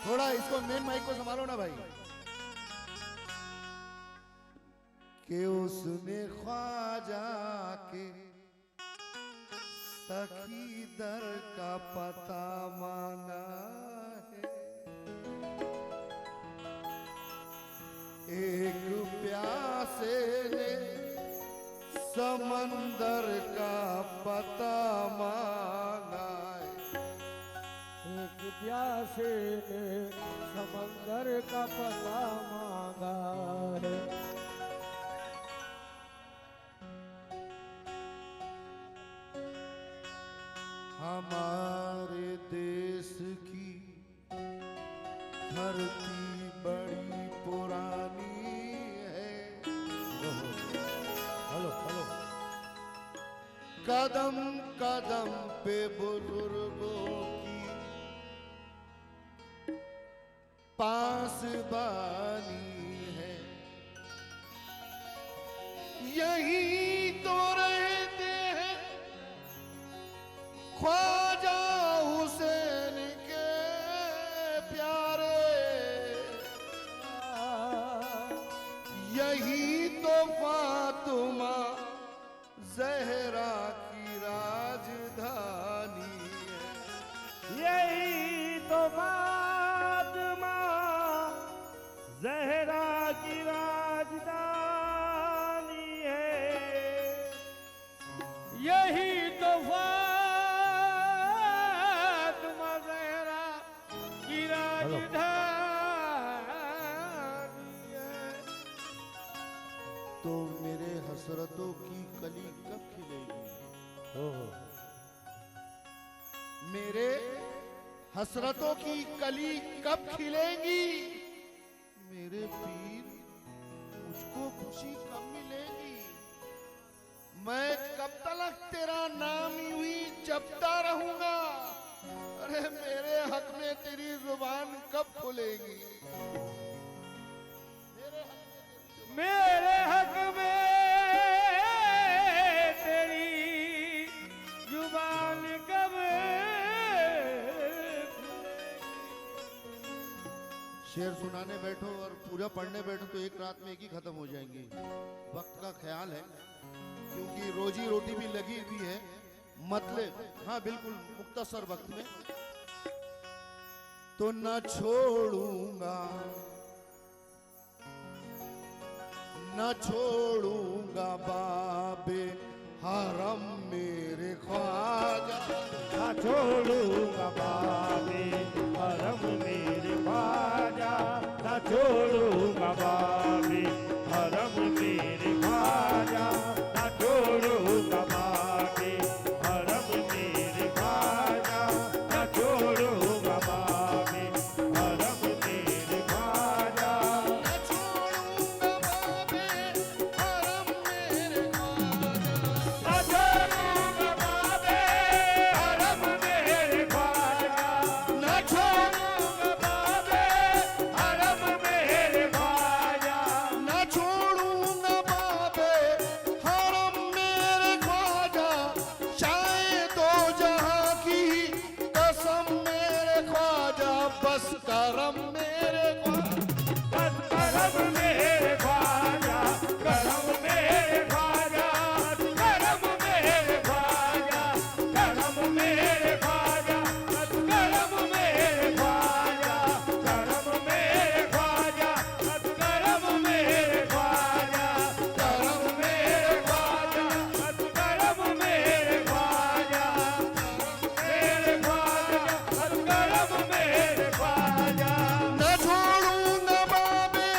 थोड़ा इसको main mic को संभालो ना भाई। कि उसने ख्वाजा के सखी दर का पता मांगा है, एक प्यासे ने समंदर का पता मांगा है, एक प्यासे ने समंदर का पता मांगा है। हमारे देश की धरती बड़ी पुरानी है, हेलो हेलो। कदम कदम पे बुजुर्गों की पासबानी है, यही तो रहते हैं ख्वाजा हुसैन के प्यारे, यही तो फातिमा ज़हरा की राजधानी है, यही तो फातिमा ज़हरा की राजधानी है, यही तो फातिमा ज़हरा की राजधानी है। तो मेरे हसरतों की कली कब खिलेगी, मेरे हसरतों की कली कब खिलेगी, मेरे पीर मुझको खुशी कब मिलेगी, मैं कब तक तेरा नाम यूं जपता रहूंगा, अरे मेरे हक में तेरी जुबान कब खुलेगी, मेरे हक में तेरी जुबान कब शेर सुनाने बैठो और पूजा पढ़ने बैठो तो एक रात में एक ही खत्म हो जाएंगी। वक्त का ख्याल है क्योंकि रोजी रोटी भी लगी हुई है, मतलब हाँ बिल्कुल मुख्तसर वक्त में। तो न छोड़ूंगा न छोड़ूंगा बाबे हरम मेरे ख्वाजा, ना छोड़ूंगा बाबे हरम मेरे ख्वाजा, ना छोड़ूंगा बाबे हरम मेरे ख्वाजा, ना छोड़ूंगा बाबे हरम मेरे ख्वाजा, ना छोड़ूंगा बाबे हरम मेरे ख्वाजा, न छोड़ूंगा बाबे हरम मेरे ख्वाजा, ना छोड़ूंगा बाबे हरम मेरे ख्वाजा, न छोड़ूंगा बाबे हरम मेरे ख्वाजा, न छोड़ूंगा बाबे हरम मेरे ख्वाजा, शायद दो जहां की कसम मेरे ख्वाजा, बस करम मेरे ख्वाजा, बस करम मेरे ख्वाजा, करम मेरे ख्वाजा, करम मेरे ख्वाजा, करम मेरे ख्वाजा, बस करम मेरे ख्वाजा, करम मेरे ख्वाजा, बस करम मेरे ख्वाजा, करम मेरे ख्वाजा, बस करम मेरे ख्वाजा, मेरे ख्वाजा, बस करम मेरे ख्वाजा। न छोड़ूंगा बाबे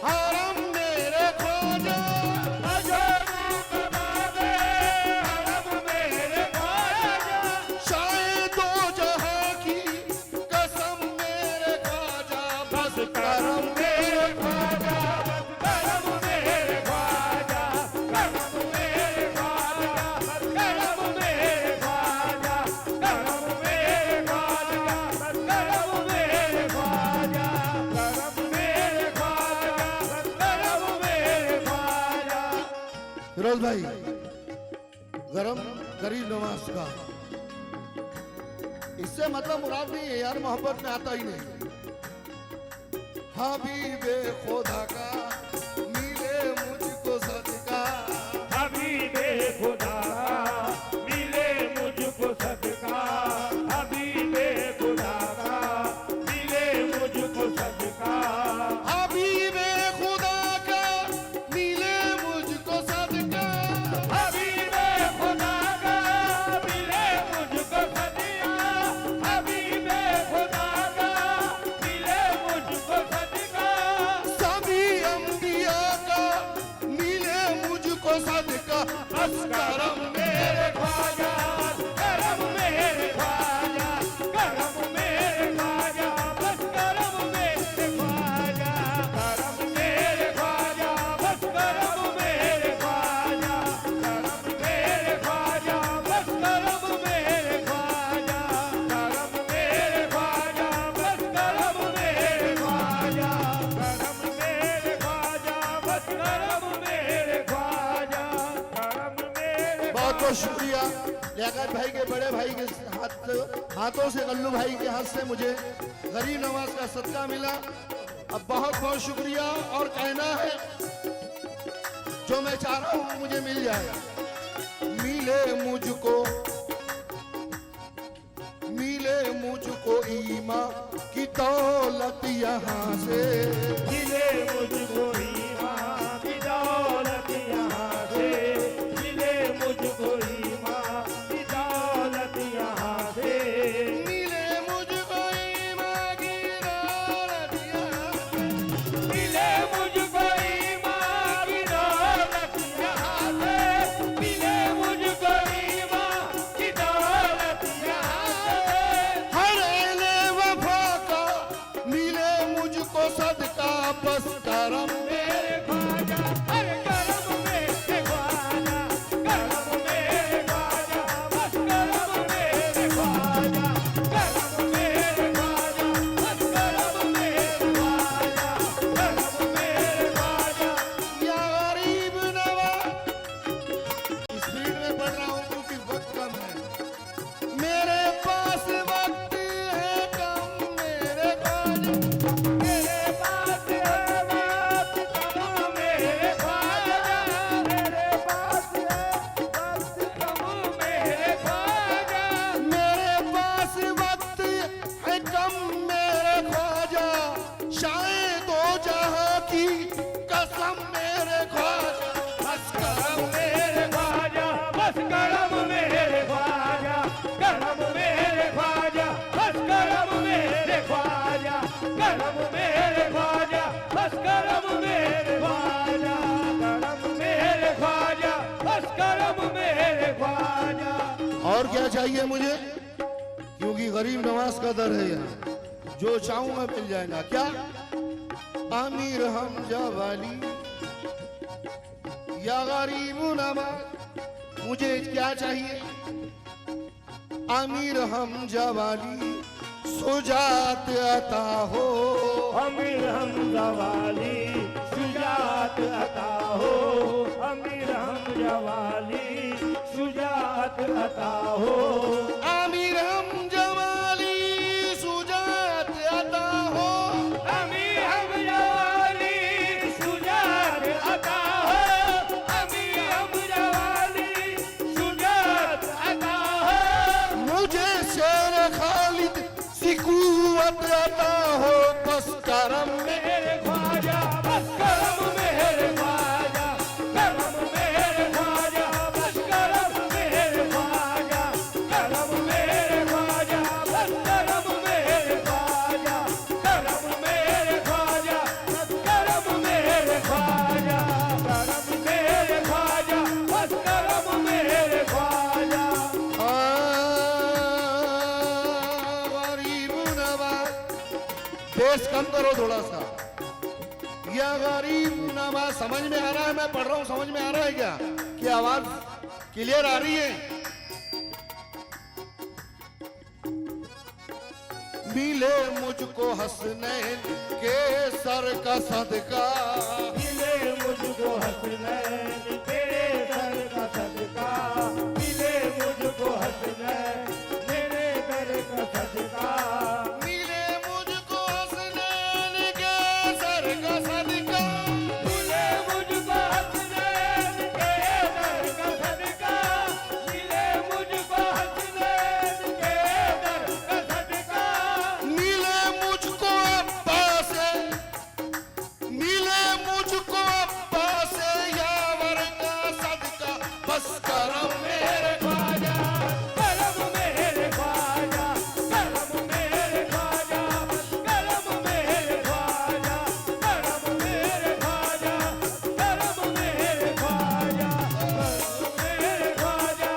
हरम मेरे ख्वाजा, शायद दो जहां की कसम मेरे ख्वाजा, बस करम मेरे ख्वाजा, करम मेरे ख्वाजा, करम मेरे ख्वाजा, करम मेरे ख्वाजा, करम मेरे ख्वाजा, करम मेरे ख्वाजा, करम मेरे ख्वाजा, करम मेरे ख्वाजा। फिरोज भाई गरम गरीब नवाज का इससे मतलब मुराद नहीं है यार, मोहब्बत में आता ही नहीं। हबीबे खुदा का मिले मुझको सदका, हबीबे खुदा मिले मुझको सदका, हबीबे खुदा का मिले मुझको सदका, हबीबे खुदा का मिले मुझको सदका, हबीबे खुदा का मिले मुझको सदका, हबीबे खुदा का मिले मुझको सदका, सभी अंबिया का मिले मुझको सदका, बस करम मेरे ख्वाजा, करम मेरे ख्वाजा, करम मेरे ख्वाजा, बस करम मेरे ख्वाजा, करम मेरे ख्वाजा, बस करम मेरे ख्वाजा, करम मेरे ख्वाजा, बस करम मेरे ख्वाजा, करम मेरे ख्वाजा, बस करम मेरे ख्वाजा, करम मेरे ख्वाजा, बस करम मेरे ख्वाजा, करम मेरे बहुत बहुत शुक्रिया लियाकत भाई के बड़े भाई के हाथों से, कल्लू भाई के हाथ से मुझे गरीब नवाज का सदका मिला। अब बहुत बहुत शुक्रिया। और कहना है जो मैं चाह रहा हूं मुझे मिल जाए, मिले मुझको ईमान की दौलत यहाँ से, मिले मुझको ईमान की दौलत यहाँ से, मिले मुझको ईमान की दौलत यहाँ से, मिले मुझको ईमान की दौलत यहाँ से, मिले मुझको ईमान की दौलत यहाँ से, मिले मुझको ईमान की दौलत यहाँ से, हर अहले वफा का मिले मुझको सदका, बस करम मेरे ख्वाजा, हर करम मेरे ख्वाजा, करम मेरे ख्वाजा, बस करम मेरे ख्वाजा, करम मेरे ख्वाजा, बस करम मेरे ख्वाजा, करम मेरे ख्वाजा, या गरीब नवाज। स्पीड में पढ़ रहा हूँ क्योंकि वक्त कम है। मेरे पास वक्त है कम मेरे ख्वाजा, मेरे पास है वक्त कम मेरे ख्वाजा, मेरे पास है वक्त कम मेरे ख्वाजा, मेरे पास वक्त है कम मेरे ख्वाजा, शायद दो जहां की कसम मेरे ख्वाजा, बस करम मेरे ख्वाजा, बस करम मेरे ख्वाजा, करम मेरे ख्वाजा, बस करम मेरे ख्वाजा, करम मेरे ख्वाजा, बस करम मेरे ख्वाजा, करम मेरे ख्वाजा, बस करम मेरे ख्वाजा। और क्या चाहिए मुझे, क्योंकि गरीब नवाज का दर है यहाँ, जो चाहूंगा मिल जाएगा। क्या आमिर हमजा वाली या गरीब नवाज, मुझे क्या चाहिए, आमिर हमजा वाली सुजात अता हो, अमीर हमजा वाली शुजात अता हो, अमीर हमजा वाली शुजात अता हो, आमिर हमजा वाली सुजात अता हो, अमीर हमजा वाली शुजात अता हो, अमीर हमजा वाली शुजात अता हो, मुझे शेर खालिद सिकुवत अता हो, बस करम मेरे ख्वाजा, बस करम मेरे ख्वाजा, करम मेरे ख्वाजा, बस करम मेरे ख्वाजा, करम मेरे ख्वाजा, बस करम मेरे ख्वाजा, करम मेरे ख्वाजा, बस करम मेरे ख्वाजा, करम मेरे ख्वाजा, बस करम मेरे ख्वाजा। गरीब नवाज, बेस कम करो थोड़ा सा। या गरीब नवाज समझ में आ रहा है, मैं पढ़ रहा हूँ, समझ में आ रहा है क्या, कि आवाज क्लियर आ रही है। मिले मुझको हसनैन के सर का सदका, मिले मुझको हसनैन तेरे सर का सदका, मिले मुझको हसनैन तेरे सर का सदका, मिले मुझको हसनैन के बस करम मेरे ख्वाजा, करम मेरे ख्वाजा, करम मेरे ख्वाजा, करम मेरे ख्वाजा, करम मेरे ख्वाजा, करम मेरे ख्वाजा, मेरे ख्वाजा,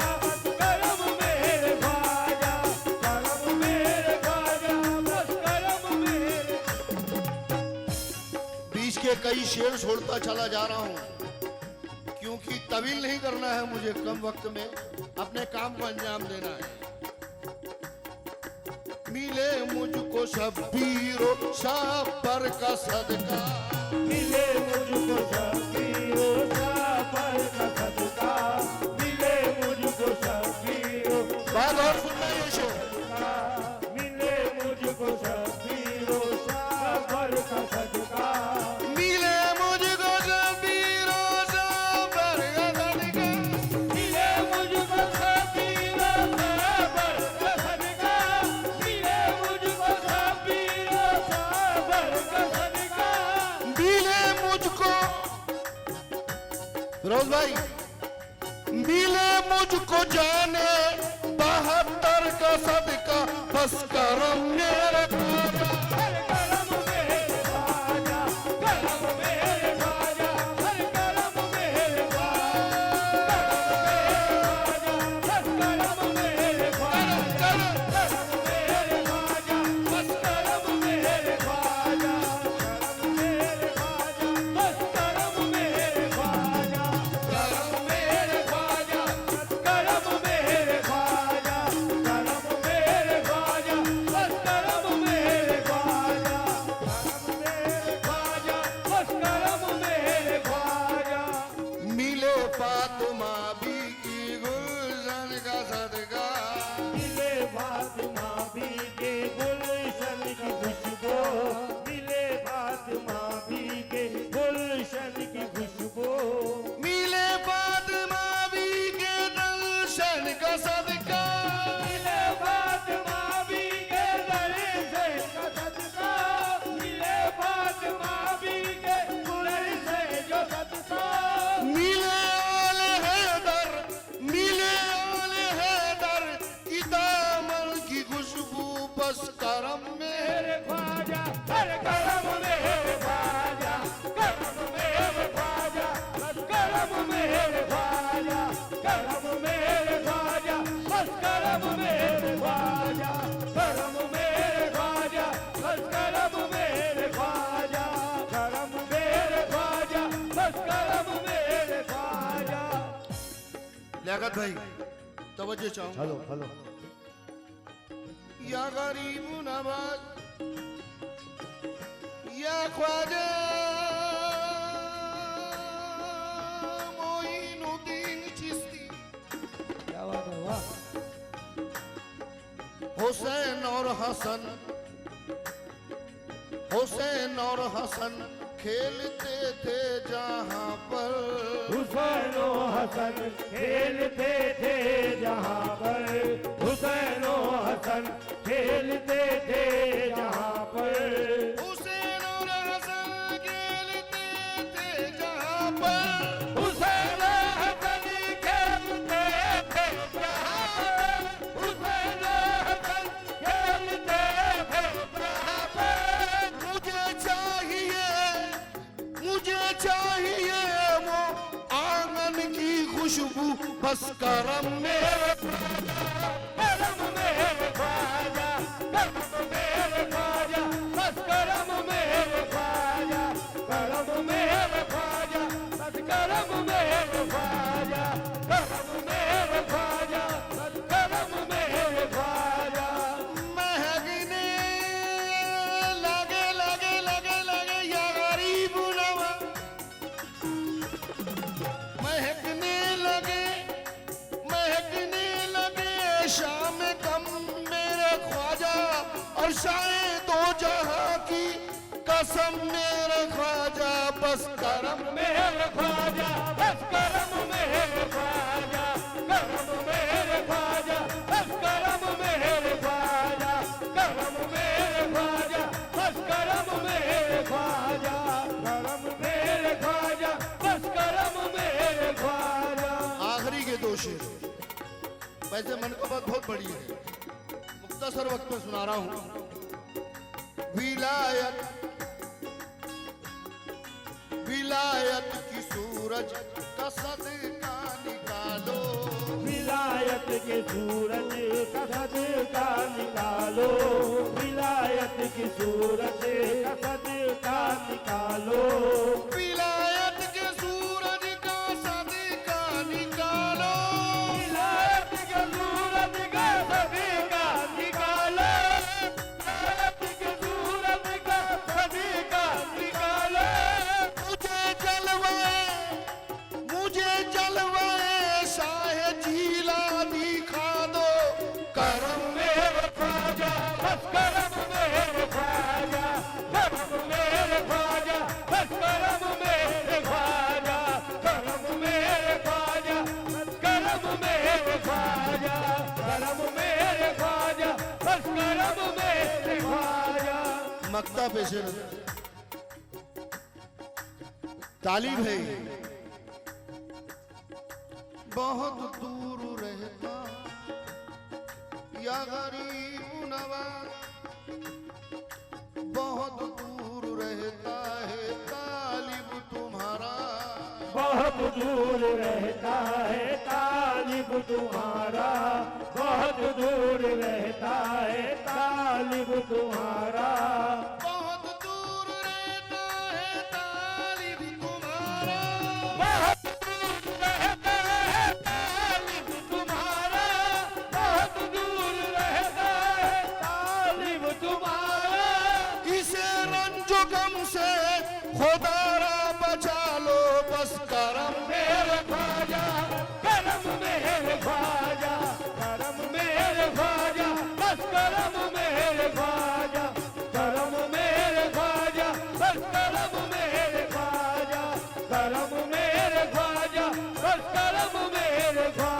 करम मेरे ख्वाजा, करम मेरे ख्वाजा, बस करम मेरे। बीच के कई शेर छोड़ता चला जा रहा हूँ, क्योंकि तवील नहीं करना है मुझे, कम वक्त में अपने काम को अंजाम देना है। मिले मुझको शब्बीरो शापर का सदका, मिले मुझको शबीरो शापर का सदका, मिले मुझको शबीरो बात और सुनना ये शेर। सदका, मिले मुझको शबीरो शापर का सदका, मिले मुझको शब्बीरो शापर का सदका, मिले मुझको शबीरो शापर का सदका, मिले मुझको शबीरो शापर का सदका। मिले मुझको फिरोज भाई, मिले मुझको जाने 72 का सदका, बस करम मेरे ख्वाजा। करम मेरे ख्वाजा, करम मेरे ख्वाजा, हर करम मेरे ख्वाजा, करम मेरे ख्वाजा, करम मेरे ख्वाजा, बस करम मेरे ख्वाजा, करम मेरे ख्वाजा, बस करम मेरे ख्वाजा, करम मेरे ख्वाजा, करम मेरे ख्वाजा, करम मेरे ख्वाजा, बस करम मेरे ख्वाजा, करम मेरे ख्वाजा, बस करम मेरे ख्वाजा। मिले फातिमा बी की गुलशन का सदका, मिले फातिमा बी के गुलशन की खुशबू, मिले फातिमा बी के गुलशन की खुशबू, मिले फातिमा बी के दर्शन का सदका, मिले फातिमा बी के दर्शन का सदका, मिले फातिमा बी के गुलशन जो सदका, मिले आले हैदर, मिले आले हैदर की दामन की खुशबू, बस करम मेरे। मेरे ख्वाजा, हर करम मेरे ख्वाजा, करम मेरे ख्वाजा, बस करम मेरे ख्वाजा, करम मेरे ख्वाजा, बस करम मेरे ख्वाजा, करम मेरे ख्वाजा, बस करम मेरे ख्वाजा, करम मेरे ख्वाजा, बस करम मेरे ख्वाजा। लियाकत भाई तवज्जो चाहूंगा। हेलो हेलो या गरीब नवाज, या ख्वाजा मोइनुद्दीन चिश्ती, क्या बात है, वाह। हुसैन और हसन, हुसैन और हसन खेलते थे जहां पर, हुसैन और हसन खेलते थे जहाँ पर, हुसैन और हसन खेलते थे जहाँ पर, हुसैन और हसन खेलते थे जहां पर, हुसैन और हसन खेलते थे जहाँ पर, हुसैन और हसन खेलते थे जहाँ पर। मुझे चाहिए वो आंगन की खुशबू, बस करम मेरे। करम मेरे ख्वाजा, करम मेरे ख्वाजा, बस करम मेरे ख्वाजा, करम मेरे ख्वाजा, बस करम मेरे ख्वाजा, करम मेरे ख्वाजा, बस करम मेरे ख्वाजा। महकने लगे लगे लगे लगे या गरीब नवा, महकने लगे शाम कम मेरे ख्वाजा, और शायद दो जहां की कसम मेरे ख्वाजा, बस करम मेरे ख्वाजा, बस करम मेरे ख्वाजा, करम मेरे ख्वाजा, बस करम मेरे ख्वाजा, करम मेरे ख्वाजा, बस करम मेरे ख्वाजा, करम मेरे ख्वाजा, बस करम मेरे ख्वाजा। आखिरी के दो शेर। वैसे मन की बात बहुत बड़ी है, मुख्तसर वक्त में सुना रहा हूं। विलायत विलायत की सूरज का सदका निकालो, विलायत के सूरज का सदका निकालो, विलायत की सूरज का सदका निकालो, विलायत के सूरज का सदका निकालो, विलायत के सूरज का सदका निकालो, विलायत के सूरज का सदका निकालो। मुझे जलवाए शाह झीला दिखा दो, करम मेरे ख्वाजा, बस करम मेरे ख्वाजा, करम मेरे ख्वाजा, बस करम मेरे ख्वाजा, करम मेरे ख्वाजा, करम मेरे ख्वाजा, करम मेरे ख्वाजा, बस करम मेरे ख्वाजा। मक्ता पेश तालीब है। बहुत दूर रहता या गरीब नवाज, बहुत दूर रहता है तालिब तुम्हारा, बहुत दूर रहता है तालिब तुम्हारा, बहुत दूर रहता है तालिब तुम्हारा, बहुत दूर रहता है तालिब तुम्हारा, बहुत दूर रहता है तालिब तुम्हारा, बहुत दूर रहता है तालिब तुम्हारा। इसे रंजो गम से खुदारा बचा लो, बस करम मेरे ख्वाजा, करम मेरे ख्वाजा, करम मेरे ख्वाजा, बस करम मेरे ख्वाजा, करम मेरे ख्वाजा, बस करम मेरे ख्वाजा, करम मेरे ख्वाजा, बस करम मेरे ख्वाजा।